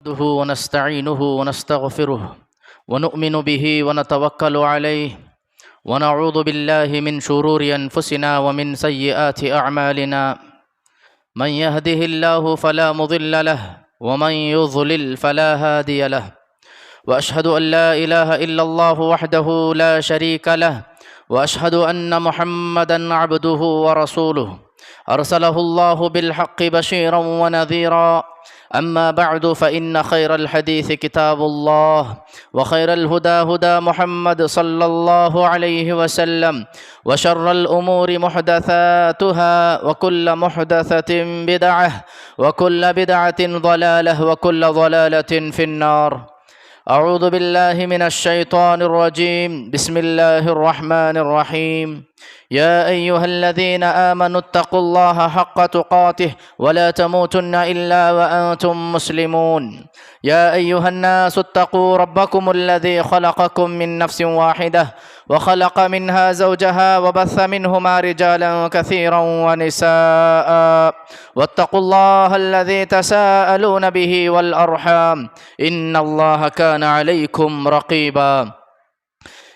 نحمده ونستعينه ونستغفره ونؤمن به ونتوكل عليه ونعوذ بالله من شرور أنفسنا ومن سيئات أعمالنا من يهده الله فلا مضل له ومن يضلل فلا هادي له وأشهد أن لا إله إلا الله وحده لا شريك له وأشهد أن محمدًا عبده ورسوله أرسله الله بالحق بشيرا ونذيرا أما بعد فإن خير الحديث كتاب الله وخير الهدى هدى محمد صلى الله عليه وسلم وشر الأمور محدثاتها وكل محدثة بدعة وكل بدعة ضلالة وكل ضلالة في النار. أعوذ بالله من الشيطان الرجيم. بسم الله الرحمن الرحيم. يا أيها الذين آمنوا اتقوا الله حق تقاته ولا تموتن إلا وأنتم مسلمون. يا أيها الناس اتقوا ربكم الذي خلقكم من نفس واحدة وخلق منها زوجها وبث منهما رجالا كثيرا ونساء واتقوا الله الذي تساءلون به والأرحام إن الله كان عليكم رقيبا.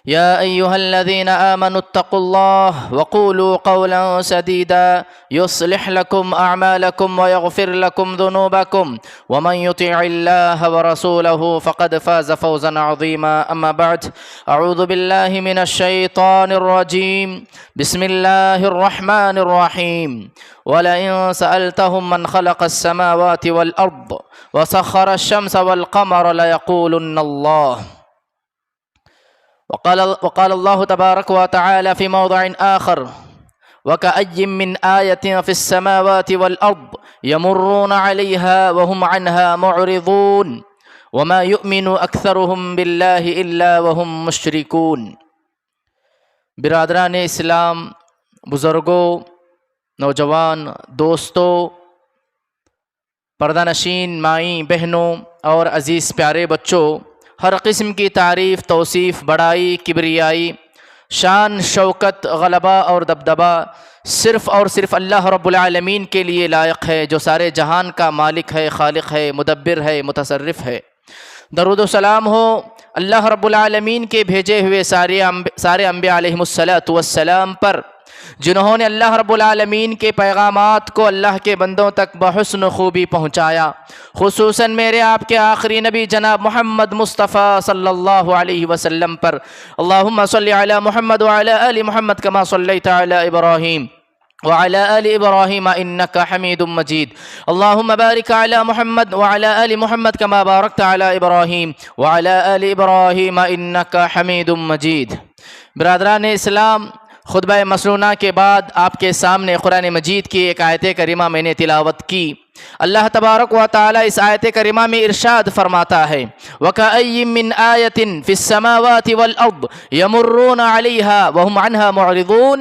يا أيها الذين آمنوا اتقوا الله وقولوا قولا سديدا يصلح لكم أعمالكم ويغفر لكم ذنوبكم ومن يطع الله ورسوله فقد فاز فوزا عظيما. أما بعد أعوذ بالله من الشيطان الرجيم. بسم الله الرحمن الرحيم. ولئن سألتهم من خلق السماوات والأرض وسخر الشمس والقمر ليقولن الله. وقال الله تبارك وتعالى في موضع آخر وكأي من آية في السماوات والأرض يمرون عليها وهم عنها معرضون وما يؤمن أكثرهم بالله إلا وهم مشركون. برادران اسلام، بزرگوں، نوجوان دوستوں، پردہ نشین مائیں بہنوں اور عزیز پیارے بچوں، ہر قسم کی تعریف، توصیف، بڑائی، کبریائی، شان، شوکت، غلبہ اور دبدبہ صرف اور صرف اللہ رب العالمین کے لیے لائق ہے، جو سارے جہان کا مالک ہے، خالق ہے، مدبر ہے، متصرف ہے۔ درود و سلام ہو اللہ رب العالمین کے بھیجے ہوئے سارے انبیاء علیہم السلام پر، جنہوں نے اللہ رب العالمین کے پیغامات کو اللہ کے بندوں تک بحسن خوبی پہنچایا، خصوصاً میرے آپ کے آخری نبی جناب محمد مصطفیٰ صلی اللہ علیہ وسلم پر۔ اللہم صلی علی محمد وعلی آل محمد کما صلیت علی ابراہیم وعلى آل إبراهيم إنك حميد مجيد. اللهم بارك على محمد وعلى آل محمد كما باركت على إبراهيم وعلى آل إبراهيم إنك حميد مجيد. برادران اسلام، خطبہ مسنونہ کے بعد آپ کے سامنے قرآن مجید کی ایک آیت کریمہ میں نے تلاوت کی۔ اللہ تبارک و تعالی اس آیت کریمہ میں ارشاد فرماتا ہے وَكَأَيٍّ مِّنْ آيَةٍ فِي السَّمَاوَاتِ وَالْأَرْضِ يَمُرُّونَ عَلَيْهَا وَهُمْ عَنْهَا مُعْرِضُونَ،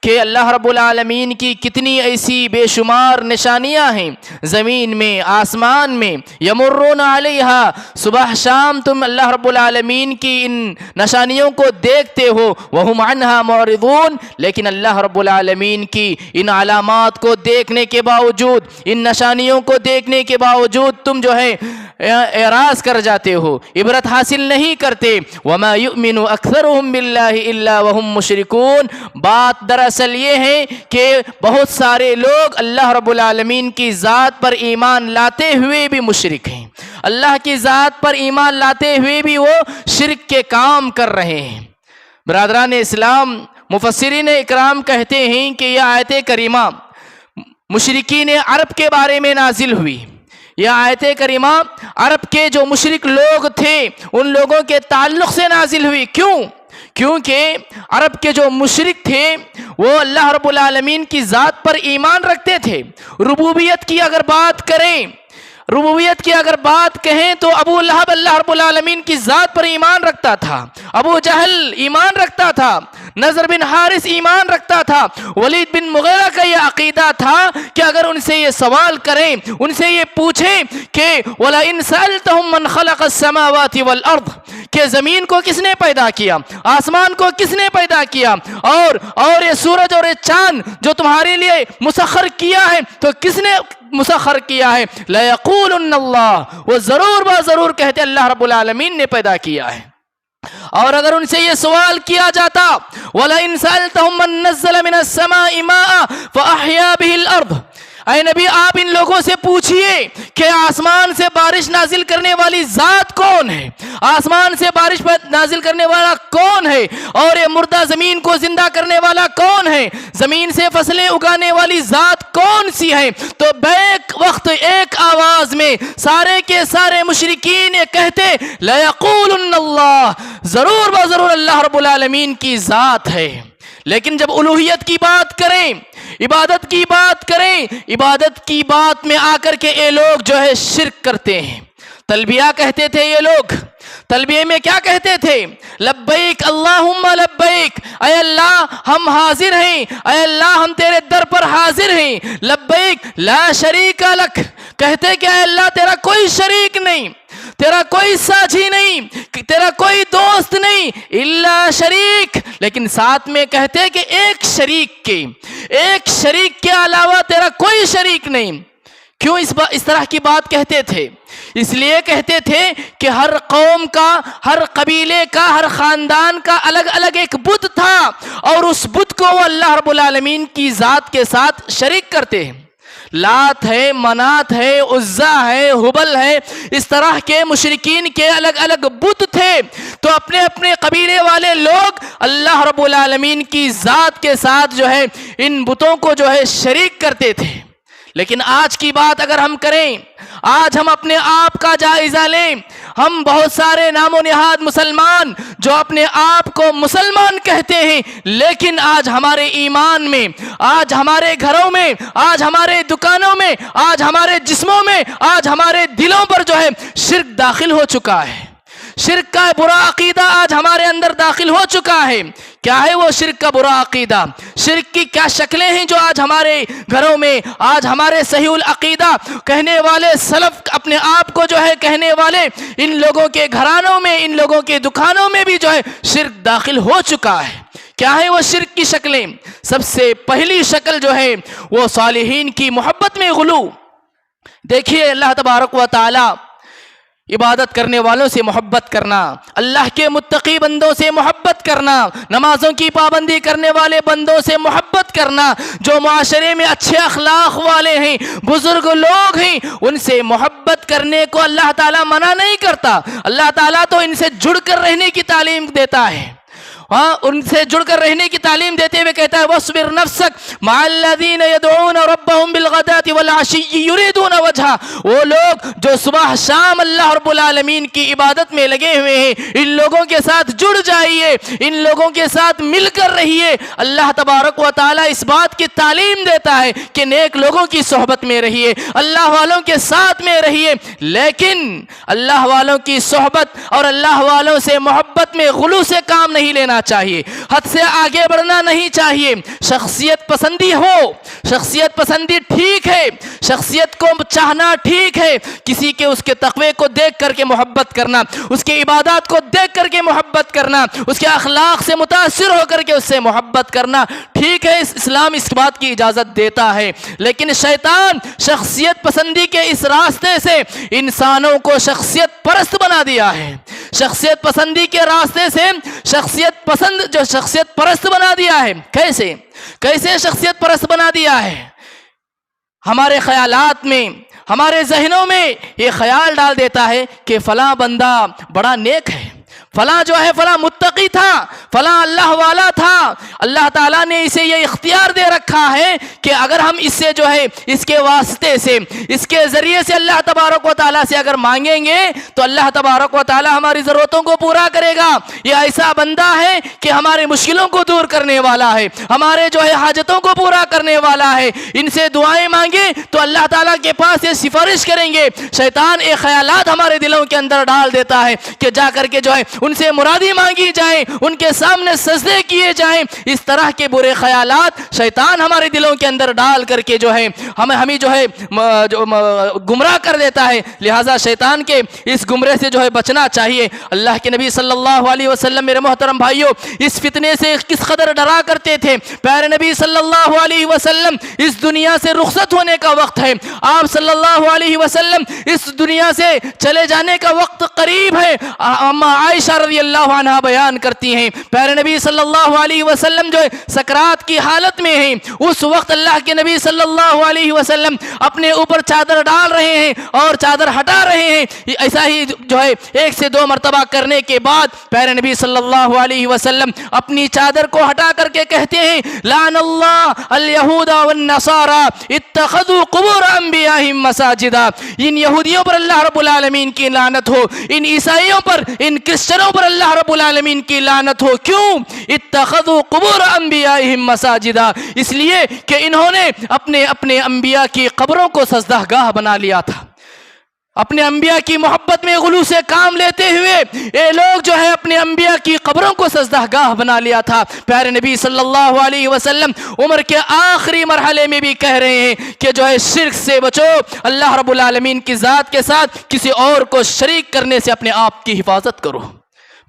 کہ اللہ رب العالمین کی کتنی ایسی بے شمار نشانیاں ہیں زمین میں، آسمان میں، یمرون علیہا، صبح شام تم اللہ رب العالمین کی ان نشانیوں کو دیکھتے ہو، وہم عنہا معرضون، لیکن اللہ رب العالمین کی ان علامات کو دیکھنے کے باوجود، ان نشانیوں کو دیکھنے کے باوجود تم جو ہے اعراض کر جاتے ہو، عبرت حاصل نہیں کرتے۔ وما یؤمن اکثرهم باللہ الا وهم مشرکون، بات دراصل یہ ہے کہ بہت سارے لوگ اللہ رب العالمین کی ذات پر ایمان لاتے ہوئے بھی مشرک ہیں، اللہ کی ذات پر ایمان لاتے ہوئے بھی وہ شرک کے کام کر رہے ہیں۔ برادران اسلام، مفسرین اکرام کہتے ہیں کہ یہ آیت کریمہ مشرکین عرب کے بارے میں نازل ہوئی۔ یہ آیت کریمہ عرب کے جو مشرک لوگ تھے ان لوگوں کے تعلق سے نازل ہوئی۔ کیونکہ عرب کے جو مشرک تھے وہ اللہ رب العالمین کی ذات پر ایمان رکھتے تھے۔ ربوبیت کی اگر بات کہیں تو ابو لہب اللہ رب العالمین کی ذات پر ایمان رکھتا تھا، ابو جہل ایمان رکھتا تھا، نضر بن حارث ایمان رکھتا تھا، ولید بن مغیرہ کا یہ عقیدہ تھا کہ اگر ان سے یہ سوال کریں، ان سے یہ پوچھیں کہ وَلَئِنْ سَأَلْتَهُمْ مَنْ خَلَقَ السَّمَاوَاتِ وَالْأَرْضِ، کہ زمین کو کس نے پیدا کیا، آسمان کو کس نے پیدا کیا، اور یہ سورج اور یہ چاند جو تمہارے لیے مسخر کیا ہے تو کس نے مسخر کیا ہے. لَيَقُولُنَّ اللَّهُ، وہ ضرور کہتے اللہ رب العالمین نے پیدا کیا ہے. اور اگر ان سے یہ سوال کیا جاتا وَلَئِن سَأَلْتَهُم مَّن نَّزَّلَ مِنَ السَّمَاءِ مَاءً فَأَحْيَا بِهِ الْأَرْضَ، اے نبی آپ ان لوگوں سے پوچھئے کہ آسمان سے بارش نازل کرنے والی ذات کون ہے، آسمان سے بارش نازل کرنے والا کون ہے، اور یہ مردہ زمین کو زندہ کرنے والا کون ہے، زمین سے فصلیں اگانے والی ذات کون سی ہے. تو بیک وقت ایک آواز میں سارے کے سارے مشرکین یہ کہتے لَيَقُولُنَّ اللَّهُ، ضرور اللہ رب العالمین کی ذات ہے. لیکن جب الوہیت کی بات کریں، عبادت کی بات کریں، عبادت کی بات میں آ کر کے یہ لوگ جو ہے شرک کرتے ہیں. تلبیہ کہتے تھے یہ لوگ، تلبیہ میں کیا کہتے تھے؟ لبیک اللہم لبیک، اے اللہ ہم حاضر ہیں، اے اللہ ہم تیرے در پر حاضر ہیں. لبیک لا شریک لک، کہتے کہ اے اللہ تیرا کوئی شریک نہیں، تیرا کوئی ساجی نہیں، تیرا کوئی دوست نہیں، الا شریک. لیکن ساتھ میں کہتے کہ ایک شریک کے علاوہ تیرا کوئی شریک نہیں. کیوں اس طرح کی بات کہتے تھے؟ اس لیے کہتے تھے کہ ہر قوم کا، ہر قبیلے کا، ہر خاندان کا الگ الگ ایک بت تھا، اور اس بت کو وہ اللہ رب العالمین کی ذات کے ساتھ شریک کرتے ہیں. لات ہے، منات ہے، عزا ہے، حبل ہے، اس طرح کے مشرکین کے الگ الگ بت تھے. تو اپنے اپنے قبیلے والے لوگ اللہ رب العالمین کی ذات کے ساتھ جو ہے ان بتوں کو جو ہے شریک کرتے تھے. لیکن آج کی بات اگر ہم کریں، آج ہم اپنے آپ کا جائزہ لیں، ہم بہت سارے نام و نہاد مسلمان جو اپنے آپ کو مسلمان کہتے ہیں، لیکن آج ہمارے ایمان میں، آج ہمارے گھروں میں، آج ہمارے دکانوں میں، آج ہمارے جسموں میں، آج ہمارے دلوں پر جو ہے شرک داخل ہو چکا ہے. شرک کا برا عقیدہ آج ہمارے اندر داخل ہو چکا ہے. کیا ہے وہ شرک کا برا عقیدہ؟ شرک کی کیا شکلیں ہیں جو آج ہمارے گھروں میں، آج ہمارے صحیح العقیدہ کہنے والے سلف اپنے آپ کو جو ہے کہنے والے ان لوگوں کے گھرانوں میں، ان لوگوں کے دکانوں میں بھی جو ہے شرک داخل ہو چکا ہے. کیا ہے وہ شرک کی شکلیں؟ سب سے پہلی شکل جو ہے وہ صالحین کی محبت میں غلو. دیکھیے اللہ تبارک و تعالی عبادت کرنے والوں سے محبت کرنا، اللہ کے متقی بندوں سے محبت کرنا، نمازوں کی پابندی کرنے والے بندوں سے محبت کرنا، جو معاشرے میں اچھے اخلاق والے ہیں، بزرگ لوگ ہیں، ان سے محبت کرنے کو اللہ تعالیٰ منع نہیں کرتا. اللہ تعالیٰ تو ان سے جڑ کر رہنے کی تعلیم دیتا ہے. ان سے جڑ کر رہنے کی تعلیم دیتے ہوئے کہتا ہے وَاصْبِرْ نَفْسَكَ مَعَ الَّذِينَ يَدْعُونَ رَبَّهُمْ بِالْغَدَاةِ وَالْعَشِيِّ يُرِيدُونَ وَجْهَهُ. وہ لوگ جو صبح شام اللہ رب العالمین کی عبادت میں لگے ہوئے ہیں، ان لوگوں کے ساتھ جڑ جائیے، ان لوگوں کے ساتھ مل کر رہیے. اللہ تبارک و تعالیٰ اس بات کی تعلیم دیتا ہے کہ نیک لوگوں کی صحبت میں رہیے، اللہ والوں کے ساتھ میں رہیے. لیکن اللہ والوں کی صحبت اور اللہ والوں سے محبت میں غلو سے کام نہیں لینا چاہیے، حد سے آگے بڑھنا نہیں چاہیے. شخصیت پسندی ہو، شخصیت پسندی ٹھیک ہے، شخصیت کو چاہنا ٹھیک ہے، کسی کے اس کے تقوی کو دیکھ کر کے محبت کرنا، اس کے عبادات کو دیکھ کر کے محبت کرنا، اس کے اخلاق سے متاثر ہو کر کے اس سے محبت کرنا ٹھیک ہے، اسلام اس بات کی اجازت دیتا ہے. لیکن شیطان شخصیت پسندی کے اس راستے سے انسانوں کو شخصیت پرست بنا دیا ہے. شخصیت پسندی کے راستے سے شخصیت پرست بنا دیا ہے. کیسے شخصیت پرست بنا دیا ہے؟ ہمارے خیالات میں، ہمارے ذہنوں میں یہ خیال ڈال دیتا ہے کہ فلاں بندہ بڑا نیک ہے، فلاں جو ہے فلاں متقی تھا، فلاں اللہ والا تھا. اللہ تعالیٰ نے اسے یہ اختیار دے رکھا ہے کہ اگر ہم اس سے جو ہے اس کے واسطے سے، اس کے ذریعے سے اللہ تبارک و تعالیٰ سے اگر مانگیں گے تو اللہ تبارک و تعالیٰ ہماری ضرورتوں کو پورا کرے گا. یہ ایسا بندہ ہے کہ ہماری مشکلوں کو دور کرنے والا ہے، ہمارے جو ہے حاجتوں کو پورا کرنے والا ہے. ان سے دعائیں مانگیں تو اللہ تعالیٰ کے پاس یہ سفارش کریں گے. شیطان یہ خیالات ہمارے دلوں کے اندر ڈال دیتا ہے کہ جا کر کے جو ہے ان سے مرادی مانگی جائے، ان کے سامنے سجدے کیے جائیں، اس طرح کے برے خیالات شیطان ہمارے دلوں کے اندر ڈال کر کے جو ہے ہمیں جو ہے گمراہ کر دیتا ہے۔ لہٰذا شیطان کے اس گمراہ سے جو ہے بچنا چاہیے۔ اللہ کے نبی صلی اللہ علیہ وسلم میرے محترم بھائیوں اس فتنے سے کس قدر ڈرا کرتے تھے۔ پیارے نبی صلی اللہ علیہ وسلم اس دنیا سے رخصت ہونے کا وقت ہے، آپ صلی اللہ علیہ وسلم اس دنیا سے چلے جانے کا وقت قریب ہے۔ اما عائشہ رضی اللہ عنہا بیان کرتی ہیں پیارے نبی صلی اللہ علیہ وسلم جو ہے سکرات کی حالت میں ہیں، اس وقت اللہ کے نبی صلی اللہ علیہ وسلم اپنے اوپر چادر ڈال رہے ہیں اور چادر ہٹا رہے ہیں۔ ایسا ہی جو ہے 1 سے 2 مرتبہ کرنے کے بعد پیارے نبی صلی اللہ علیہ وسلم اپنی چادر کو ہٹا کر کے کہتے ہیں لعن اللہ الیہود والنصارى اتخذوا قبور انبیائہم مساجدا۔ ان یہودیوں پر اللہ رب العالمین کی لعنت ہو، ان عیسائیوں پر، ان کرسچنوں پر اللہ رب العالمین کی لعنت ہو۔ کیوں؟ اتخذوا قبور انبیائہم مساجدا، اس لیے کہ انہوں نے اپنے انبیاء کی قبروں کو سجدہ گاہ بنا لیا تھا۔ اپنے انبیاء کی محبت میں غلو سے کام لیتے ہوئے یہ لوگ جو ہے اپنے انبیاء کی قبروں کو سجدہ گاہ بنا لیا تھا۔ پیارے نبی صلی اللہ علیہ وسلم عمر کے آخری مرحلے میں بھی کہہ رہے ہیں کہ جو ہے شرک سے بچو، اللہ رب العالمین کی ذات کے ساتھ کسی اور کو شریک کرنے سے اپنے آپ کی حفاظت کرو۔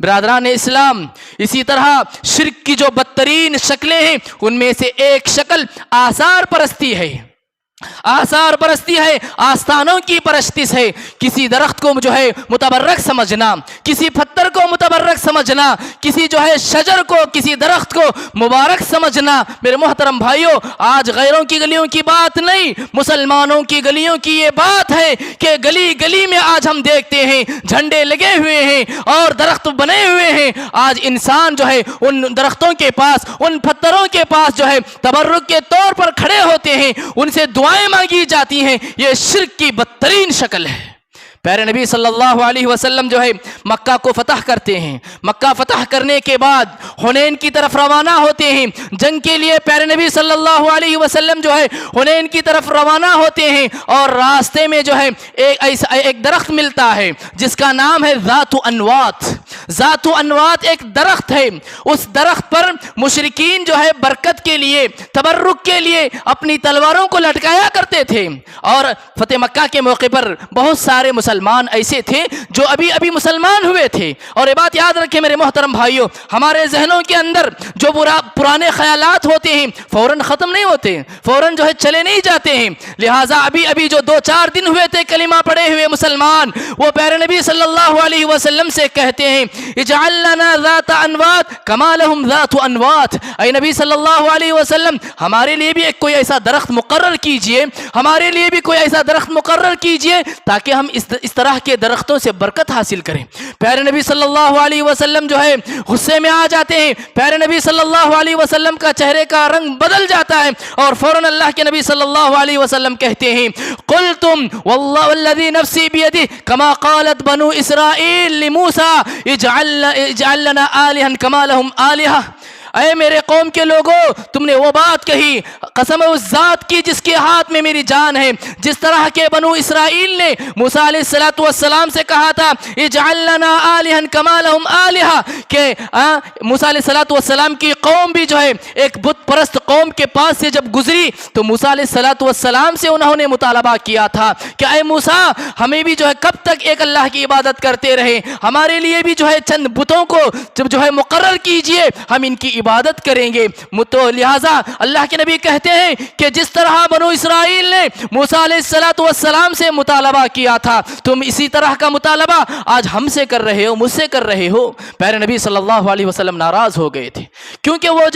برادران اسلام، اسی طرح شرک کی جو بدترین شکلیں ہیں ان میں سے ایک شکل آثار پرستی ہے۔ آثار پرستی ہے، آستانوں کی پرستش ہے۔ کسی درخت کو جو ہے متبرک سمجھنا، کسی پتھر کو متبرک سمجھنا، کسی جو ہے شجر کو، کسی درخت کو مبارک سمجھنا۔ میرے محترم بھائیوں، آج غیروں کی گلیوں کی بات نہیں، مسلمانوں کی گلیوں کی یہ بات ہے کہ گلی گلی میں آج ہم دیکھتے ہیں جھنڈے لگے ہوئے ہیں اور درخت بنے ہوئے ہیں۔ آج انسان جو ہے ان درختوں کے پاس، ان پتھروں کے پاس جو ہے تبرک کے طور پر کھڑے ہوتے ہیں، ان سے دعائیں مانگی جاتی ہیں۔ یہ شرک کی بدترین شکل ہے۔ پیارے نبی صلی اللہ علیہ وسلم جو ہے مکہ کو فتح کرتے ہیں، مکہ فتح کرنے کے بعد حنین کی طرف روانہ ہوتے ہیں جنگ کے لیے۔ پیارے نبی صلی اللہ علیہ وسلم جو ہے حنین کی طرف روانہ ہوتے ہیں اور راستے میں جو ہے ایک درخت ملتا ہے جس کا نام ہے ذات انوات۔ ذات انوات ایک درخت ہے، اس درخت پر مشرکین جو ہے برکت کے لیے، تبرک کے لیے اپنی تلواروں کو لٹکایا کرتے تھے۔ اور فتح مکہ کے موقع پر بہت سارے مسلمان ایسے تھے جو ابھی مسلمان ہوئے تھے۔ اور یہ بات یاد رکھیں میرے محترم بھائیوں، ہمارے ذہنوں کے اندر جو پرانے خیالات ہوتے ہیں فوراً ختم نہیں ہوتے، فوراً جو ہے چلے نہیں جاتے ہیں۔ لہٰذا ابھی جو 2-4 دن ہوئے تھے کلمہ پڑھے ہوئے مسلمان، وہ پیارے نبی صلی اللہ علیہ وسلم سے کہتے ہیں اجعل لنا ذات انوات کما لهم ذات انوات۔ اے نبی صلی اللہ علیہ وسلم، ہمارے لیے بھی کوئی ایسا درخت مقرر کیجئے، ہمارے لیے بھی کوئی ایسا درخت مقرر کیجئے تاکہ ہم اس طرح کے درختوں سے برکت حاصل کریں۔ پیارے نبی صلی اللہ علیہ وسلم جو ہے غصے میں آ جاتے ہیں، پیارے نبی صلی اللہ علیہ وسلم کا چہرے کا رنگ بدل جاتا ہے اور فوراً اللہ کے نبی صلی اللہ علیہ وسلم کہتے ہیں قلتم واللہ الذی نفسی بیدہ کما قالت بنو اسرائیل لموسیٰ اجعل لنا آلہا کما لہم آلہہ۔ اے میرے قوم کے لوگوں، تم نے وہ بات کہی، قسم اس ذات کی جس کے ہاتھ میں میری جان ہے، جس طرح کے بنو اسرائیل نے موسیٰ علیہ السلام سے کہا تھا اجعل لنا آلہا کما لہم آلہہ، کہ موسیٰ علیہ السلام کی قوم بھی جو ہے ایک بت پرست قوم کے پاس سے جب گزری تو موسیٰ علیہ السلام سے انہوں نے مطالبہ کیا تھا کہ اے موسیٰ، ہمیں بھی جو ہے کب تک ایک اللہ کی عبادت کرتے رہے، ہمارے لیے بھی جو ہے چند بتوں کو جو ہے مقرر کیجئے، ہم ان کی عبادت کریں گے۔ تو لہٰذا اللہ کے نبی کہتے ہیں کہ جس طرح بنو اسرائیل نے موسیٰ علیہ السلام سے مطالبہ کیا تھا، تم اسی طرح کا مطالبہ آج ہم سے کر رہے ہو، مجھ سے کر رہے ہو۔ پیارے نبی صلی اللہ علیہ وسلم ناراض ہو گئے تھے، کیونکہ وہ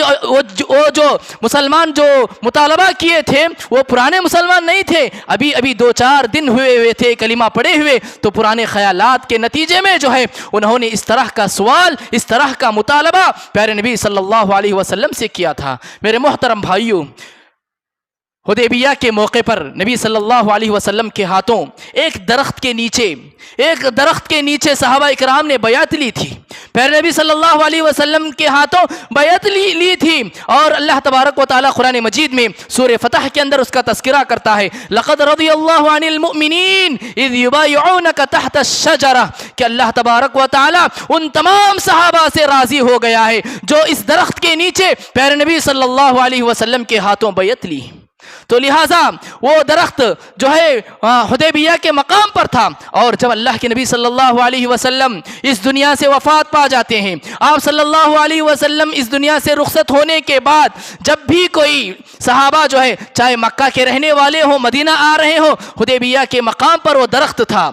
جو مسلمان جو مطالبہ کیے تھے وہ پرانے مسلمان نہیں تھے، ابھی 2-4 دن ہوئے تھے کلمہ پڑھے ہوئے، تو پرانے خیالات کے نتیجے میں جو ہے انہوں نے اس طرح کا سوال، اس طرح کا مطالبہ پیارے نبی صلی اللہ علیہ وسلم سے کیا تھا۔ میرے محترم بھائیوں، حدیبیہ کے موقع پر نبی صلی اللہ علیہ وسلم کے ہاتھوں ایک درخت کے نیچے صحابہ اکرام نے بیعت لی تھی۔ پیارے نبی صلی اللہ علیہ وسلم کے ہاتھوں بیعت لی تھی، اور اللہ تبارک و تعالیٰ قرآن مجید میں سورہ فتح کے اندر اس کا تذکرہ کرتا ہے، لقد رضی اللہ عن المؤمنین اذ یبایعونک تحت الشجرہ، کہ اللہ تبارک و تعالیٰ ان تمام صحابہ سے راضی ہو گیا ہے جو اس درخت کے نیچے پیارے نبی صلی اللہ علیہ وسلم کے ہاتھوں بیعت لی۔ تو لہٰذا وہ درخت جو ہے حدیبیہ کے مقام پر تھا، اور جب اللہ کے نبی صلی اللہ علیہ وسلم اس دنیا سے وفات پا جاتے ہیں، آپ صلی اللہ علیہ وسلم اس دنیا سے رخصت ہونے کے بعد جب بھی کوئی صحابہ جو ہے چاہے مکہ کے رہنے والے ہوں، مدینہ آ رہے ہوں، حدیبیہ کے مقام پر وہ درخت تھا،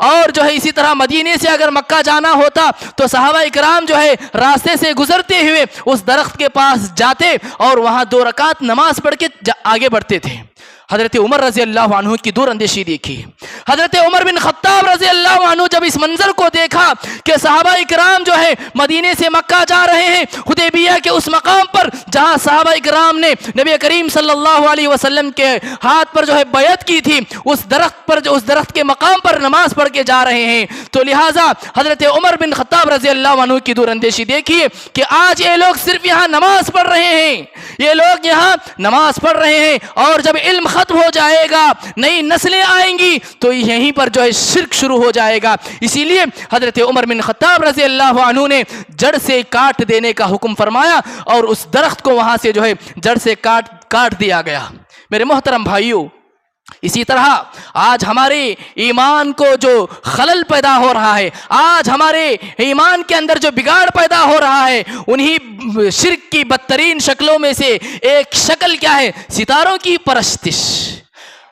اور جو ہے اسی طرح مدینے سے اگر مکہ جانا ہوتا تو صحابہ اکرام جو ہے راستے سے گزرتے ہوئے اس درخت کے پاس جاتے اور وہاں 2 رکعت نماز پڑھ کے آگے بڑھتے تھے۔ حضرت عمر رضی اللہ عنہ کی دور اندیشی دیکھی، حضرت عمر بن خطاب رضی اللہ عنہ جب اس منظر کو دیکھا کہ صحابہ اکرام جو ہے مدینے سے مکہ جا رہے ہیں، حدیبیہ کے اس مقام پر جہاں صحابہ اکرام نے نبی کریم صلی اللہ علیہ وسلم کے ہاتھ پر جو ہے بیعت کی تھی، اس درخت کے مقام پر نماز پڑھ کے جا رہے ہیں، تو لہٰذا حضرت عمر بن خطاب رضی اللہ عنہ کی دور اندیشی دیکھیے کہ آج یہ لوگ صرف یہاں نماز پڑھ رہے ہیں، یہ لوگ یہاں نماز پڑھ رہے ہیں، اور جب علم ختم ہو جائے گا، نئی نسلیں آئیں گی تو یہیں پر جو ہے شرک شروع ہو جائے گا۔ اسی لیے حضرت عمر بن خطاب رضی اللہ عنہ نے جڑ سے کاٹ دینے کا حکم فرمایا، اور اس درخت کو وہاں سے جو ہے جڑ سے کاٹ دیا گیا۔ میرے محترم بھائیوں، اسی طرح آج ہمارے ایمان کو جو خلل پیدا ہو رہا ہے، آج ہمارے ایمان کے اندر جو بگاڑ پیدا ہو رہا ہے، انہی شرک کی بدترین شکلوں میں سے ایک شکل کیا ہے؟ ستاروں کی پرستش۔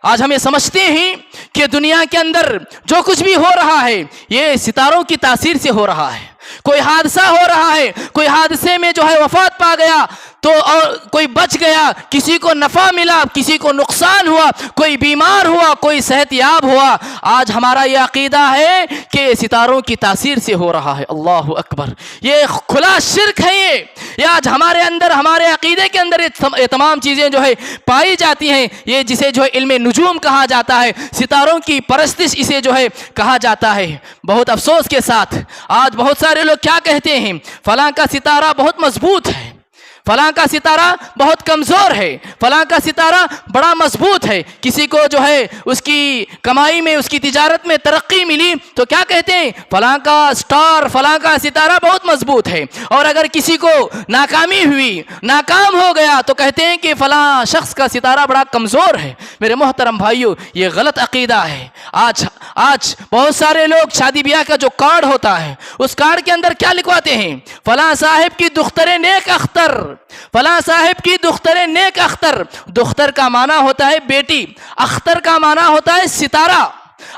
آج ہمیں سمجھتے ہیں کہ دنیا کے اندر جو کچھ بھی ہو رہا ہے یہ ستاروں کی تاثیر سے ہو رہا ہے۔ کوئی حادثہ ہو رہا ہے، کوئی حادثے میں جو ہے وفات پا گیا تو اور کوئی بچ گیا، کسی کو نفع ملا، کسی کو نقصان ہوا، کوئی بیمار ہوا، کوئی صحت یاب ہوا۔ آج ہمارا یہ عقیدہ ہے کہ ستاروں کی تاثیر سے ہو رہا ہے۔ اللہ اکبر، یہ کھلا شرک ہے۔ یہ آج ہمارے اندر، ہمارے عقیدے کے اندر یہ تمام چیزیں جو ہے پائی جاتی ہیں۔ یہ جسے جو ہے علم نجوم کہا جاتا ہے، ستاروں کی پرستش اسے جو ہے کہا جاتا ہے۔ بہت افسوس کے ساتھ آج بہت سارے لوگ کیا کہتے ہیں؟ فلاں کا ستارہ بہت مضبوط ہے، فلاں کا ستارہ بہت کمزور ہے، فلاں کا ستارہ بڑا مضبوط ہے۔ کسی کو جو ہے اس کی کمائی میں، اس کی تجارت میں ترقی ملی تو کیا کہتے ہیں؟ فلاں کا سٹار، فلاں کا ستارہ بہت مضبوط ہے۔ اور اگر کسی کو ناکامی ہوئی، ناکام ہو گیا تو کہتے ہیں کہ فلاں شخص کا ستارہ بڑا کمزور ہے۔ میرے محترم بھائیو، یہ غلط عقیدہ ہے۔ آج بہت سارے لوگ شادی بیاہ کا جو کارڈ ہوتا ہے، اس کارڈ کے اندر کیا لکھواتے ہیں؟ فلاں صاحب کی دختر نیک اختر، فلاں صاحب کی دختر نیک اختر۔ دختر کا معنی ہوتا ہے بیٹی، اختر کا معنی ہوتا ہے ستارہ،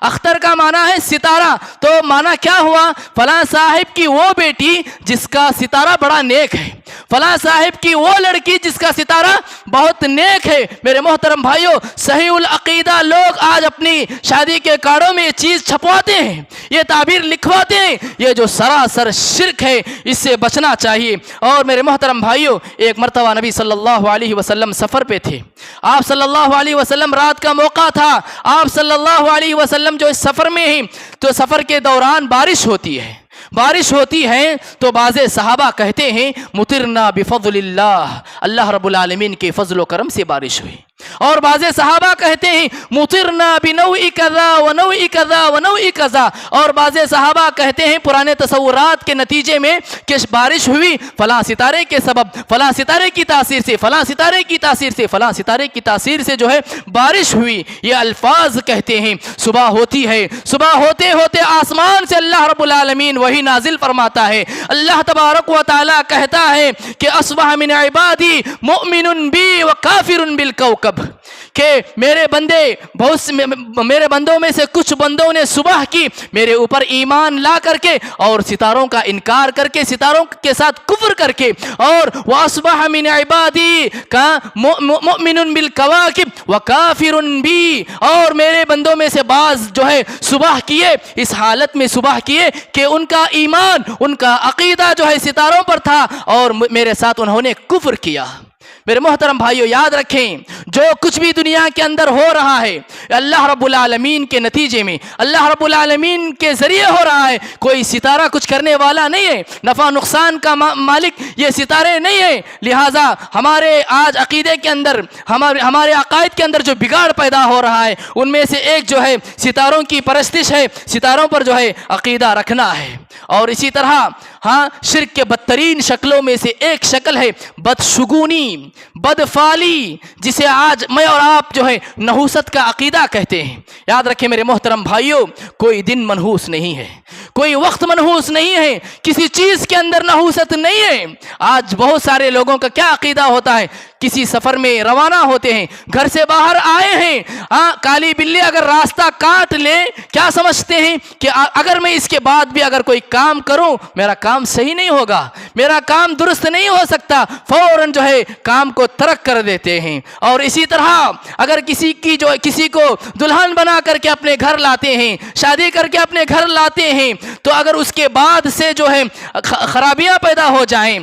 اختر کا معنی ہے ستارہ۔ تو معنی کیا ہوا؟ فلاں صاحب کی وہ بیٹی جس کا ستارہ بڑا نیک ہے، فلاں صاحب کی وہ لڑکی جس کا ستارہ بہت نیک ہے۔ میرے محترم بھائیو، صحیح العقیدہ لوگ آج اپنی شادی کے کارڈوں میں یہ چیز چھپواتے ہیں، یہ تعبیر لکھواتے ہیں، یہ جو سراسر شرک ہے، اس سے بچنا چاہیے۔ اور میرے محترم بھائیو، ایک مرتبہ نبی صلی اللہ علیہ وسلم سفر پہ تھے، آپ صلی اللہ علیہ وسلم رات کا موقع تھا، آپ صلی اللہ علیہ وسلم جو اس سفر میں ہیں تو سفر کے دوران بارش ہوتی ہے تو بعض صحابہ کہتے ہیں مطرنا بفضل اللہ، اللہ رب العالمین کے فضل و کرم سے بارش ہوئی۔ اور بعض صحابہ کہتے ہیں مطرنا بنوع کذا ونوع کذا ونوع کذا، اور بعض صحابہ کہتے ہیں پرانے تصورات کے نتیجے میں کہ بارش ہوئی فلاں ستارے کے سبب، فلاں ستارے کی تاثیر سے، فلاں ستارے کی تاثیر سے، فلاں ستارے کی تاثیر سے جو ہے بارش ہوئی۔ یہ الفاظ کہتے ہیں۔ صبح ہوتی ہے، صبح ہوتے ہوتے آسمان سے اللہ رب العالمین وہی نازل فرماتا ہے۔ اللہ تبارک و تعالی کہتا ہے کہ اصبح من عبادی مؤمن بی وکافر بالکوكب، کہ میرے بندوں میں سے کچھ بندوں نے صبح کی میرے اوپر ایمان لا کر کے اور ستاروں کا انکار کر کے، ستاروں کے ساتھ کفر کر کے، اور وَأَصْبَحَ مِنْ عِبَادِي مُؤْمِنٌ بِالْكَوَاكِبِ وَكَافِرٌ بِي، اور میرے بندوں میں سے بعض جو ہے صبح کیے، اس حالت میں صبح کیے کہ ان کا ایمان، ان کا عقیدہ جو ہے ستاروں پر تھا، اور میرے ساتھ انہوں نے کفر کیا۔ میرے محترم بھائیو یاد رکھیں جو کچھ بھی دنیا کے اندر ہو رہا ہے اللہ رب العالمین کے نتیجے میں اللہ رب العالمین کے ذریعے ہو رہا ہے. کوئی ستارہ کچھ کرنے والا نہیں ہے, نفع نقصان کا مالک یہ ستارے نہیں ہے. لہٰذا ہمارے آج عقیدے کے اندر ہمارے عقائد کے اندر جو بگاڑ پیدا ہو رہا ہے ان میں سے ایک جو ہے ستاروں کی پرستش ہے, ستاروں پر جو ہے عقیدہ رکھنا ہے. اور اسی طرح شرک کے بدترین شکلوں میں سے ایک شکل ہے بدشگونی, بدفعلی, جسے آج میں اور آپ جو ہے نحوست کا عقیدہ کہتے ہیں. یاد رکھیں میرے محترم بھائیوں, کوئی دن منحوس نہیں ہے, کوئی وقت منحوس نہیں ہے, کسی چیز کے اندر نحوست نہیں ہے. آج بہت سارے لوگوں کا کیا عقیدہ ہوتا ہے, کسی سفر میں روانہ ہوتے ہیں, گھر سے باہر آئے ہیں, کالی بلی اگر راستہ کاٹ لے کیا سمجھتے ہیں کہ اگر میں اس کے بعد بھی اگر کوئی کام کروں میرا کام صحیح نہیں ہوگا, میرا کام درست نہیں ہو سکتا, فوراً جو ہے کام کو ترک کر دیتے ہیں. اور اسی طرح اگر کسی کو دلہن بنا کر کے اپنے گھر لاتے ہیں, شادی کر کے اپنے گھر لاتے ہیں, تو اگر اس کے بعد سے جو ہے خرابیاں پیدا ہو جائیں,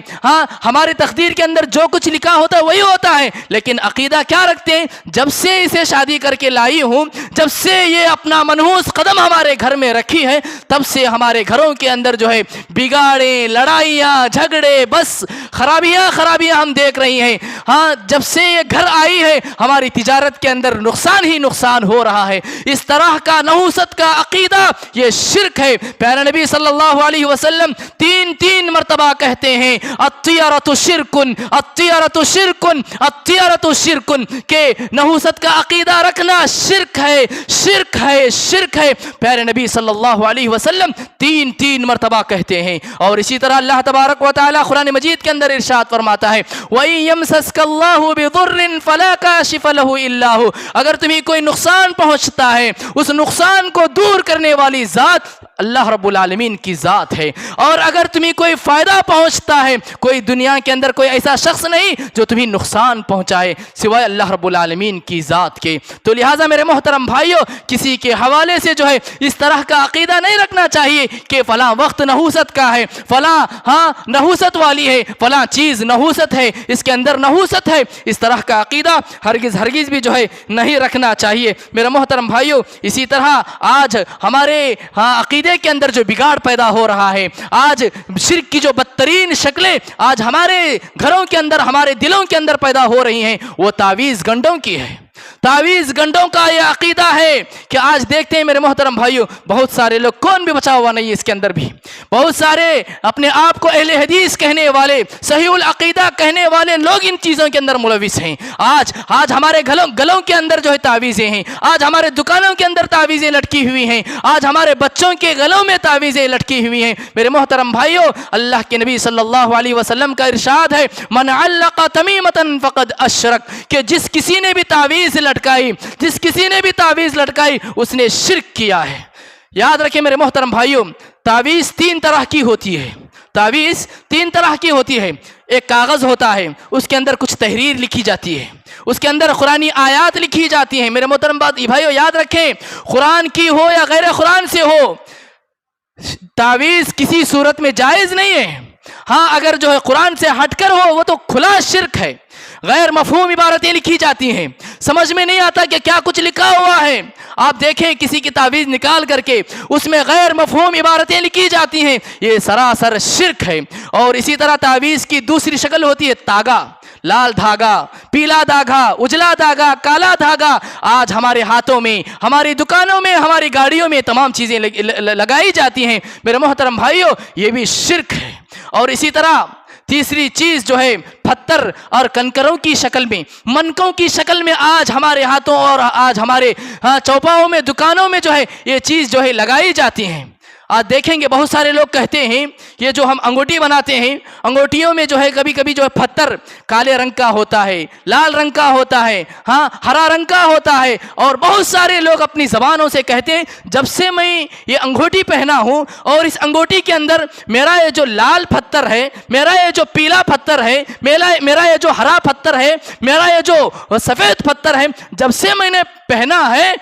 ہماری تقدیر کے اندر جو کچھ لکھا ہوتا ہے وہی ہوتا ہے, لیکن عقیدہ کیا رکھتے ہیں, جب سے اسے شادی کر کے لائی ہوں, جب سے یہ اپنا منحوس قدم ہمارے گھر میں رکھی ہے, تب سے ہمارے گھروں کے اندر جو ہے بگاڑیں, لڑائیاں, جھگڑے, بس خرابیاں ہم دیکھ رہی ہیں. جب سے یہ گھر آئی ہے ہماری تجارت کے اندر نقصان ہی نقصان ہو رہا ہے. اس طرح کا نحوست کا عقیدہ یہ شرک ہے. پیارے نبی صلی اللہ علیہ وسلم تین مرتبہ کہتے ہیں الطیرۃ شرکن, الطیرۃ شرکن, الطیرۃ شرکن, کہ نحوست کا عقیدہ رکھنا شرک ہے, شرک ہے, شرک ہے. پیارے نبی صلی اللہ علیہ وسلم تین مرتبہ کہتے ہیں. اور اسی طرح اللہ تبارک و تعالی قرآن مجید کے اندر ارشاد فرماتا ہے وَإِن يَمْسَسْكَ اللَّهُ بِضُرٍّ فَلَا كَاشِفَ لَهُ إِلَّا هُوَ, اگر تمہیں کوئی نقصان پہنچتا ہے اس نقصان کو دور کرنے والی ذات اللہ رب العالمین کی ذات ہے. اور اگر تمہیں کوئی فائدہ پہنچتا ہے, کوئی دنیا کے اندر کوئی ایسا شخص نہیں جو تمہیں نقصان پہنچائے سوائے اللہ رب العالمین کی ذات کے. تو لہٰذا میرے محترم بھائیوں, کسی کے حوالے سے جو ہے اس طرح کا عقیدہ نہیں رکھنا چاہیے کہ فلاں وقت نحوست کا ہے, فلاں نحوست والی ہے, فلاں چیز نحوست ہے, اس کے اندر نحوست ہے. اس طرح کا عقیدہ ہرگز بھی جو ہے نہیں رکھنا چاہیے میرے محترم بھائیوں. اسی طرح آج ہمارے عقیدے کے اندر جو بگاڑ پیدا ہو رہا ہے, آج شرک کی جو بدترین شکلیں آج ہمارے گھروں کے اندر, ہمارے دلوں کے اندر پیدا ہو رہی ہیں, وہ تعویذ گنڈوں کی ہے. تعویذ گنڈوں کا یہ عقیدہ ہے کہ آج دیکھتے ہیں میرے محترم بھائیوں بہت سارے لوگ, کون بھی بچا ہوا نہیں ہے اس کے اندر بھی, بہت سارے اپنے آپ کو اہل حدیث کہنے والے, صحیح العقیدہ کہنے والے لوگ ان چیزوں کے اندر ملوث ہیں. آج ہمارے گلوں کے اندر جو ہے تعویذیں ہیں, آج ہمارے دکانوں کے اندر تعویذیں لٹکی ہوئی ہیں, آج ہمارے بچوں کے گلوں میں تعویذیں لٹکی ہوئی ہیں. میرے محترم بھائیوں, اللہ کے نبی صلی اللہ علیہ وسلم کا ارشاد ہے من علق تمیمۃ فقد اشرک, کہ جس کسی نے بھی تعویذ لٹکائی اس نے شرک کیا ہے. یاد رکھیں میرے محترم بھائیوں, تعویذ تین طرح کی ہوتی ہے. تعویذ تین طرح کی ہوتی ہے. ایک کاغذ ہوتا ہے, اس کے اندر کچھ تحریر لکھی جاتی ہے, اس کے اندر قرآنی آیات لکھی جاتی ہیں. میرے محترم بھائیوں یاد رکھیں, قرآن کی ہو یا غیر قرآن سے ہو, تعویذ کسی صورت میں جائز نہیں ہے. اگر جو ہے قرآن سے ہٹ کر ہو وہ تو کھلا شرک ہے. غیر مفہوم عبارتیں لکھی جاتی ہیں, سمجھ میں نہیں آتا کہ کیا کچھ لکھا ہوا ہے. آپ دیکھیں کسی کی تعویذ نکال کر کے اس میں غیر مفہوم عبارتیں لکھی جاتی ہیں, یہ سراسر شرک ہے. اور اسی طرح تعویذ کی دوسری شکل ہوتی ہے تاگا, لال دھاگا, پیلا دھاگا, اجلا دھاگا, کالا دھاگا. آج ہمارے ہاتھوں میں, ہماری دکانوں میں, ہماری گاڑیوں میں تمام چیزیں لگائی جاتی ہیں. میرے محترم بھائیوں یہ بھی شرک ہے. اور اسی طرح تیسری چیز جو ہے پتھر اور کنکروں کی شکل میں, منکوں کی شکل میں آج ہمارے ہاتھوں اور آج ہمارے چوپاؤں میں, دکانوں میں جو ہے یہ چیز جو ہے لگائی جاتی ہیں. آج دیکھیں گے بہت سارے لوگ کہتے ہیں یہ جو ہم انگوٹھی بناتے ہیں, انگوٹھیوں میں جو ہے کبھی کبھی جو ہے پتھر کالے رنگ کا ہوتا ہے, لال رنگ کا ہوتا ہے, ہرا رنگ کا ہوتا ہے. اور بہت سارے لوگ اپنی زبانوں سے کہتے ہیں جب سے میں یہ انگوٹھی پہنا ہوں اور اس انگوٹھی کے اندر میرا یہ جو لال پتھر ہے, میرا یہ جو پیلا پتھر ہے, میرا یہ جو ہرا پتھر ہے, میرا یہ جو سفید پتھر ہے, جب سے میں نے پہنا ہے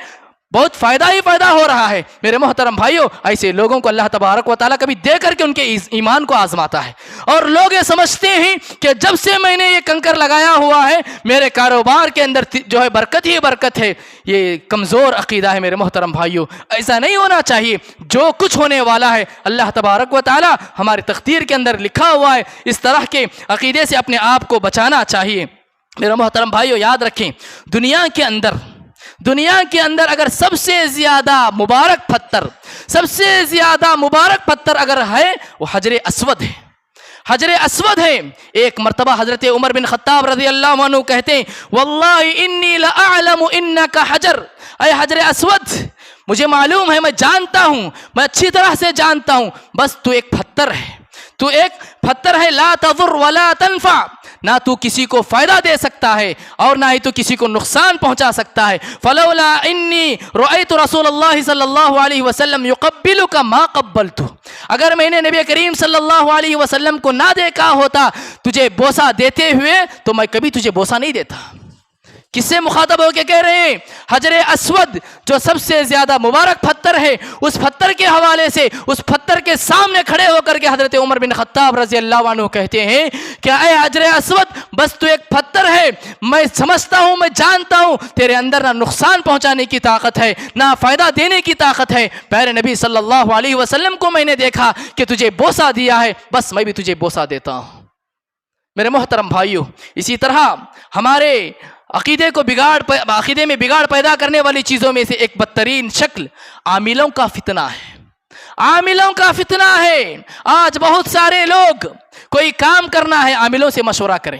بہت فائدہ ہی فائدہ ہو رہا ہے۔ میرے محترم بھائیوں، ایسے لوگوں کو اللہ تبارک و تعالیٰ کبھی دے کر کے ان کے ایمان کو آزماتا ہے، اور لوگ یہ سمجھتے ہیں کہ جب سے میں نے یہ کنکر لگایا ہوا ہے میرے کاروبار کے اندر جو ہے برکت ہی برکت ہے۔ یہ کمزور عقیدہ ہے میرے محترم بھائیوں، ایسا نہیں ہونا چاہیے۔ جو کچھ ہونے والا ہے اللہ تبارک و تعالیٰ ہماری تقدیر کے اندر لکھا ہوا ہے، اس طرح کے عقیدے سے اپنے آپ کو بچانا چاہیے۔ میرے محترم بھائیوں، یاد رکھیں، دنیا کے اندر اگر سب سے زیادہ مبارک پتھر اگر ہے وہ حجر اسود ہے۔ حجر اسود ہے۔ ایک مرتبہ حضرت عمر بن خطاب رضی اللہ عنہ کہتے ہیں واللہ انی لأعلم انک حجر، اے حجر اسود مجھے معلوم ہے، میں جانتا ہوں، میں اچھی طرح سے جانتا ہوں، بس تو ایک پتھر ہے، تو ایک پتھر ہے، لا تضر ولا تنفع، نہ تو کسی کو فائدہ دے سکتا ہے اور نہ ہی تو کسی کو نقصان پہنچا سکتا ہے۔ فلولا انی رأیت رسول اللہ صلی اللہ علیہ وسلم یقبلک ما قبلت، اگر میں نے نبی کریم صلی اللہ علیہ وسلم کو نہ دیکھا ہوتا تجھے بوسہ دیتے ہوئے تو میں کبھی تجھے بوسہ نہیں دیتا۔ کس سے مخاطب ہو کے کہہ رہے ہیں؟ حجر اسود جو سب سے زیادہ مبارک پتھر ہے، اس پتھر کے حوالے سے اس پتھر کے سامنے کھڑے ہو کر کے حضرت عمر بن خطاب رضی اللہ عنہ کہتے ہیں کہ اے حجر اسود بس تو ایک پتھر ہے، میں سمجھتا ہوں، میں جانتا ہوں تیرے اندر نہ نقصان پہنچانے کی طاقت ہے نہ فائدہ دینے کی طاقت ہے۔ پیارے نبی صلی اللہ علیہ وسلم کو میں نے دیکھا کہ تجھے بوسہ دیا ہے، بس میں بھی تجھے بوسہ دیتا ہوں۔ میرے محترم بھائیوں، اسی طرح ہمارے عقیدے میں بگاڑ پیدا کرنے والی چیزوں میں سے ایک بدترین شکل عاملوں کا فتنہ ہے۔ عاملوں کا فتنہ ہے۔ آج بہت سارے لوگ کوئی کام کرنا ہے عاملوں سے مشورہ کریں،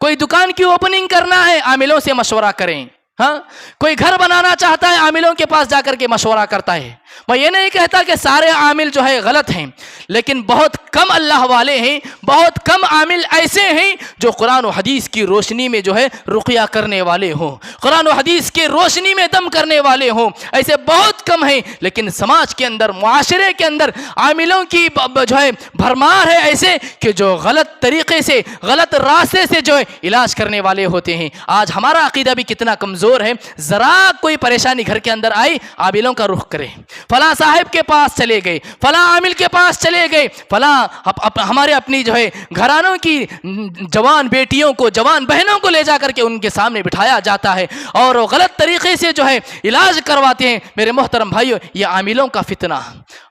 کوئی دکان کی اوپننگ کرنا ہے عاملوں سے مشورہ کریں، کوئی گھر بنانا چاہتا ہے عاملوں کے پاس جا کر کے مشورہ کرتا ہے۔ میں یہ نہیں کہتا کہ سارے عامل جو ہے غلط ہیں، لیکن بہت کم اللہ والے ہیں، بہت کم عامل ایسے ہیں جو قرآن و حدیث کی روشنی میں جو ہے رقیہ کرنے والے ہوں، قرآن و حدیث کی روشنی میں دم کرنے والے ہوں، ایسے بہت کم ہیں۔ لیکن سماج کے اندر، معاشرے کے اندر عاملوں کی جو ہے بھرمار ہے ایسے کہ جو غلط طریقے سے، غلط راستے سے جو ہے علاج کرنے والے ہوتے ہیں۔ آج ہمارا عقیدہ بھی کتنا کمزور ہے، ذرا کوئی پریشانی گھر کے اندر آئی عاملوں کا رخ کرے، فلاں صاحب کے پاس چلے گئے، فلاں عامل کے پاس چلے گئے، فلاں ہمارے اپنی جو ہے گھرانوں کی جوان بیٹیوں کو، جوان بہنوں کو لے جا کر کے ان کے سامنے بٹھایا جاتا ہے اور وہ غلط طریقے سے جو ہے علاج کرواتے ہیں۔ میرے محترم بھائیوں، یہ عاملوں کا فتنہ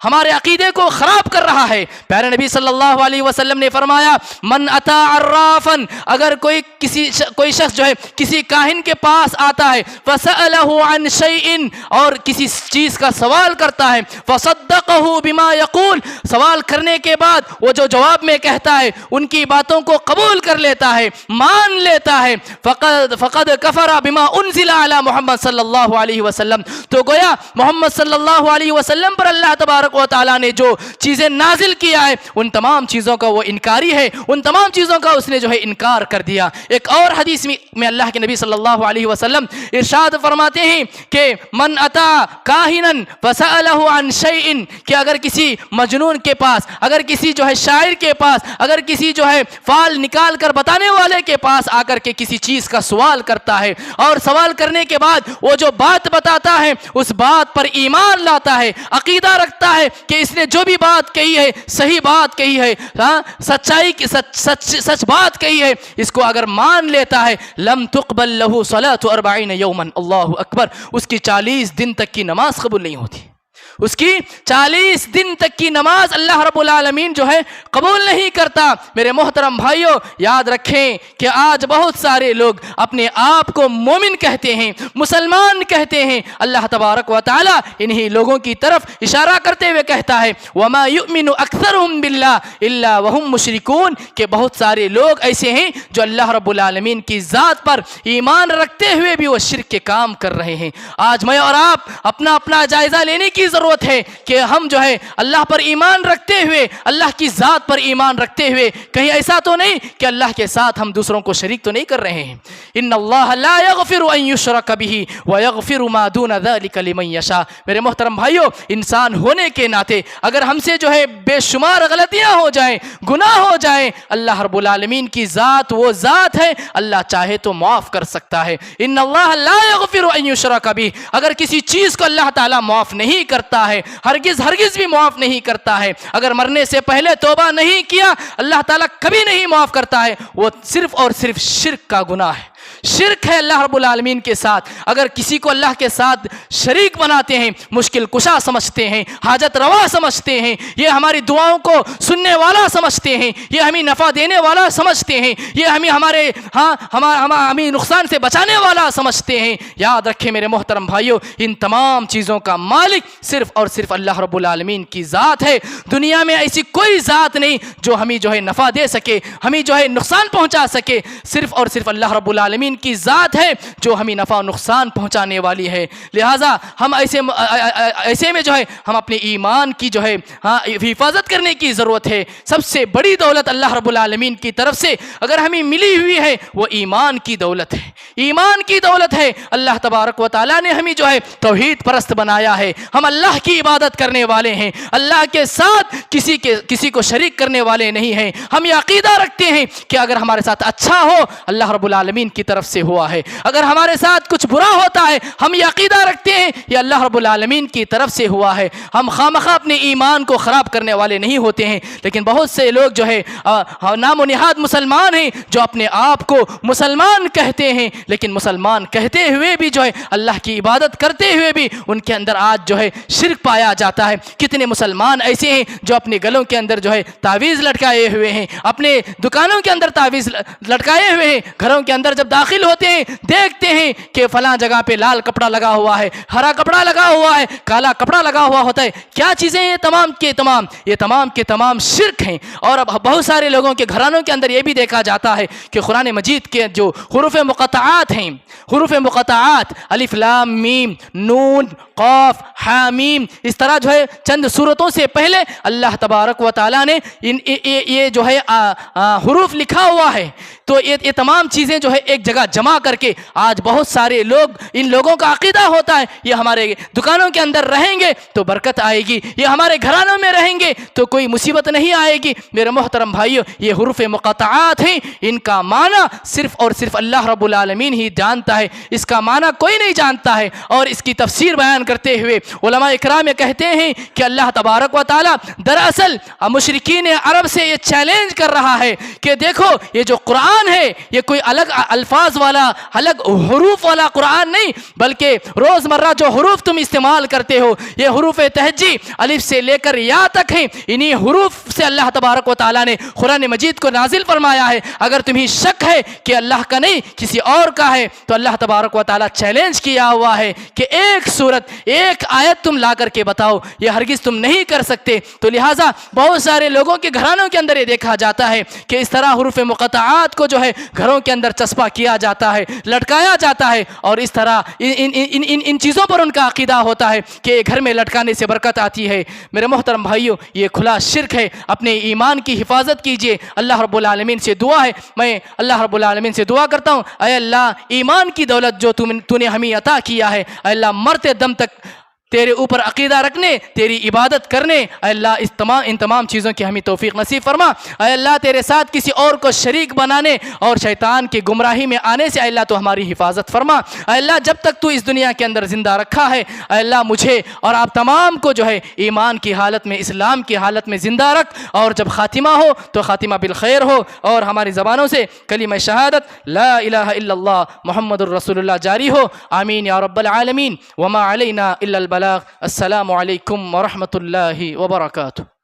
ہمارے عقیدے کو خراب کر رہا ہے۔ پیارے نبی صلی اللہ علیہ وسلم نے فرمایا من اتا عرافا، اگر کوئی شخص جو ہے کسی کاہن کے پاس آتا ہے فسألہ عن شیء، اور کسی چیز کا سوال کرتا ہے، فصدقہ بما یقول، سوال کرنے کے بعد وہ جو جواب میں کہتا ہے ان کی باتوں کو قبول کر لیتا ہے، مان لیتا ہے، فقد کفر بما انزل علی محمد صلی اللہ علیہ وسلم، تو گویا محمد صلی اللہ علیہ وسلم پر اللہ تبارک و تعالیٰ نے جو چیزیں نازل کیا ہے ان تمام چیزوں کا وہ انکاری ہے، ان تمام چیزوں کا اس نے جو ہے انکار کر دیا۔ ایک اور حدیث میں اللہ کے نبی صلی اللہ علیہ وسلم ارشاد فرماتے ہیں کہ من اتا کاہنا فسألہ عن شیء، کہ اگر کسی مجنون کے پاس، اگر کسی جو ہے شاعر کے پاس، اگر کسی جو ہے فال نکال کر بتانے والے کے پاس آ کر کے کسی چیز کا سوال کرتا ہے اور سوال کرنے کے بعد وہ جو بات بتاتا ہے اس بات پر ایمان لاتا ہے، عقیدہ رکھتا ہے کہ اس نے جو بھی بات کہی ہے صحیح بات کہی ہے، سچائی کی سچ بات کہی ہے، اس کو اگر مان لیتا ہے لم تقبل له صلاة 40 یوما، اللہ اکبر، اس کی 40 دن تک کی نماز قبول نہیں ہوتی، اس کی 40 دن تک کی نماز اللہ رب العالمین جو ہے قبول نہیں کرتا۔ میرے محترم بھائیوں، یاد رکھیں کہ آج بہت سارے لوگ اپنے آپ کو مومن کہتے ہیں، مسلمان کہتے ہیں، اللہ تبارک و تعالی انہی لوگوں کی طرف اشارہ کرتے ہوئے کہتا ہے وما یؤمن اکثرهم باللہ الا وهم مشرکون، کہ بہت سارے لوگ ایسے ہیں جو اللہ رب العالمین کی ذات پر ایمان رکھتے ہوئے بھی وہ شرک کے کام کر رہے ہیں۔ آج میں اور آپ اپنا جائزہ لینے کی ضرورت ضرورت ہے کہ ہم جو ہے اللہ پر ایمان رکھتے ہوئے، اللہ کی ذات پر ایمان رکھتے ہوئے کہیں ایسا تو نہیں کہ اللہ کے ساتھ ہم دوسروں کو شریک تو نہیں کر رہے ہیں۔ ان اللہ لا یغفر ان یشرک بہ ویغفر ما دون ذلک لمن یشاء۔ میرے محترم بھائیو، انسان ہونے کے ناطے اگر ہم سے جو ہے بے شمار غلطیاں ہو جائیں، گناہ ہو جائیں، اللہ رب العالمین کی ذات وہ ذات ہے، اللہ چاہے تو معاف کر سکتا ہے۔ ان اللہ لا یغفر ان یشرک بہ، اگر کسی چیز کو اللہ تعالیٰ معاف نہیں کرتا ہے، ہرگز بھی معاف نہیں کرتا ہے، اگر مرنے سے پہلے توبہ نہیں کیا اللہ تعالیٰ کبھی نہیں معاف کرتا ہے، وہ صرف اور صرف شرک کا گناہ ہے، شرک ہے اللہ رب العالمین کے ساتھ۔ اگر کسی کو اللہ کے ساتھ شریک بناتے ہیں، مشکل کشا سمجھتے ہیں، حاجت روا سمجھتے ہیں، یہ ہماری دعاؤں کو سننے والا سمجھتے ہیں، یہ ہمیں نفع دینے والا سمجھتے ہیں، یہ ہمیں نقصان سے بچانے والا سمجھتے ہیں، یاد رکھیں میرے محترم بھائیو، ان تمام چیزوں کا مالک صرف اور صرف اللہ رب العالمین کی ذات ہے۔ دنیا میں ایسی کوئی ذات نہیں جو ہمیں جو ہے نفع دے سکے، ہمیں جو ہے نقصان پہنچا سکے، صرف اور صرف اللہ رب العالمین کی ذات ہے جو ہمیں نفع و نقصان پہنچانے والی ہے۔ لہٰذا ہم ایسے میں جو ہے ہم اپنے ایمان کی جو ہے حفاظت کرنے کی ضرورت ہے۔ سب سے بڑی دولت اللہ رب العالمین کی طرف سے اگر ہمیں ملی ہوئی ہے وہ ایمان کی دولت ہے، ایمان کی دولت ہے۔ اللہ تبارک و تعالیٰ نے ہمیں جو ہے توحید پرست بنایا ہے، ہم اللہ کی عبادت کرنے والے ہیں، اللہ کے ساتھ کسی کو شریک کرنے والے نہیں ہیں۔ ہم یہ عقیدہ رکھتے ہیں کہ اگر ہمارے ساتھ اچھا ہو اللہ رب العالمین کی طرف سے ہوا ہے، اگر ہمارے ساتھ کچھ برا ہوتا ہے ہم یہ عقیدہ رکھتے ہیں یہ اللہ رب العالمین کی طرف سے ہوا ہے۔ ہم خامخواہ اپنے ایمان کو خراب کرنے والے نہیں ہوتے ہیں، لیکن بہت سے لوگ جو ہے نام و نہاد مسلمان ہیں جو اپنے آپ کو مسلمان کہتے ہیں، لیکن مسلمان کہتے ہوئے بھی جو ہے اللہ کی عبادت کرتے ہوئے بھی ان کے اندر آج جو ہے شرک پایا جاتا ہے۔ کتنے مسلمان ایسے ہیں جو اپنے گلوں کے اندر جو ہے تعویذ لٹکائے ہوئے ہیں، اپنے دکانوں کے اندر تعویذ لٹکائے ہوئے ہیں، گھروں کے اندر جب داخل ہوتے ہیں دیکھتے ہیں کہ فلاں جگہ پہ لال کپڑا لگا ہوا ہے، ہرا کپڑا لگا ہوا ہے، کالا کپڑا لگا ہوا ہوتا ہے۔ کیا چیزیں یہ تمام کے تمام شرک ہیں۔ اور اب بہت سارے لوگوں کے گھرانوں کے اندر یہ بھی دیکھا جاتا ہے کہ قرآن مجید کے جو حروف مقطعات ہیں، حروف مقطعات الف لام میم نون قاف حامیم، اس طرح جو ہے چند سورتوں سے پہلے اللہ تبارک و تعالیٰ نے یہ جو ہے حروف لکھا ہوا ہے، تو یہ تمام چیزیں جو ہے ایک جگہ جمع کر کے آج بہت سارے لوگ، ان لوگوں کا عقیدہ ہوتا ہے یہ ہمارے دکانوں کے اندر رہیں گے تو برکت آئے گی، یہ ہمارے گھرانوں میں رہیں گے تو کوئی مصیبت نہیں آئے گی۔ میرے محترم بھائیو، یہ حروف مقطعات ہیں، ان کا معنی صرف اور صرف اللہ رب العالمین ہی جانتا ہے، اس کا معنی کوئی نہیں جانتا ہے۔ اور اس کی تفسیر بیان کرتے ہوئے علماء اکرام کہتے ہیں کہ اللہ تبارک و تعالیٰ دراصل مشرکین عرب سے یہ چیلنج کر رہا ہے کہ دیکھو یہ جو قرآن ہے یہ کوئی الگ الفاظ والا، الگ حروف والا قرآن نہیں، بلکہ روزمرہ جو حروف تم استعمال کرتے ہو یہ حروف تہجی الف سے لے کر یا تک ہیں، انہی حروف سے اللہ تبارک و تعالیٰ نے قرآن مجید کو نازل فرمایا ہے۔ اگر تمہیں شک ہے کہ اللہ کا نہیں کسی اور کا ہے تو اللہ تبارک و تعالیٰ چیلنج کیا ہوا ہے کہ ایک سورت، ایک آیت تم لا کر کے بتاؤ، یہ ہرگز تم نہیں کر سکتے۔ تو لہٰذا بہت سارے لوگوں کے گھرانوں کے اندر یہ دیکھا جاتا ہے کہ اس طرح حروف مقطعات کو جو ہے گھروں کے اندر چسپا کیا جاتا ہے، لٹکایا جاتا ہے، اور اس طرح ان چیزوں پر ان کا عقیدہ ہوتا ہے کہ گھر میں لٹکانے سے برکت آتی ہے۔ میرے محترم بھائیو، یہ کھلا شرک ہے، اپنے ایمان کی حفاظت کیجئے۔ اللہ رب العالمین سے دعا ہے، میں اللہ رب العالمین سے دعا کرتا ہوں اے اللہ ایمان کی دولت جو تو نے ہمیں عطا کیا ہے، اے اللہ مرتے دم تک تیرے اوپر عقیدہ رکھنے، تیری عبادت کرنے، اے اللہ ان تمام چیزوں کی ہمیں توفیق نصیب فرما۔ اے اللہ تیرے ساتھ کسی اور کو شریک بنانے اور شیطان کی گمراہی میں آنے سے اے اللہ تو ہماری حفاظت فرما۔ اے اللہ جب تک تو اس دنیا کے اندر زندہ رکھا ہے اے اللہ مجھے اور آپ تمام کو جو ہے ایمان کی حالت میں، اسلام کی حالت میں زندہ رکھ، اور جب خاتمہ ہو تو خاتمہ بالخیر ہو، اور ہماری زبانوں سے کلمہ شہادت لا الہ الا اللہ محمد الرسول اللہ جاری ہو، آمین یا رب العالمین۔ وما علینا الا البلاغ۔ السلام علیکم ورحمۃ اللہ وبرکاتہ۔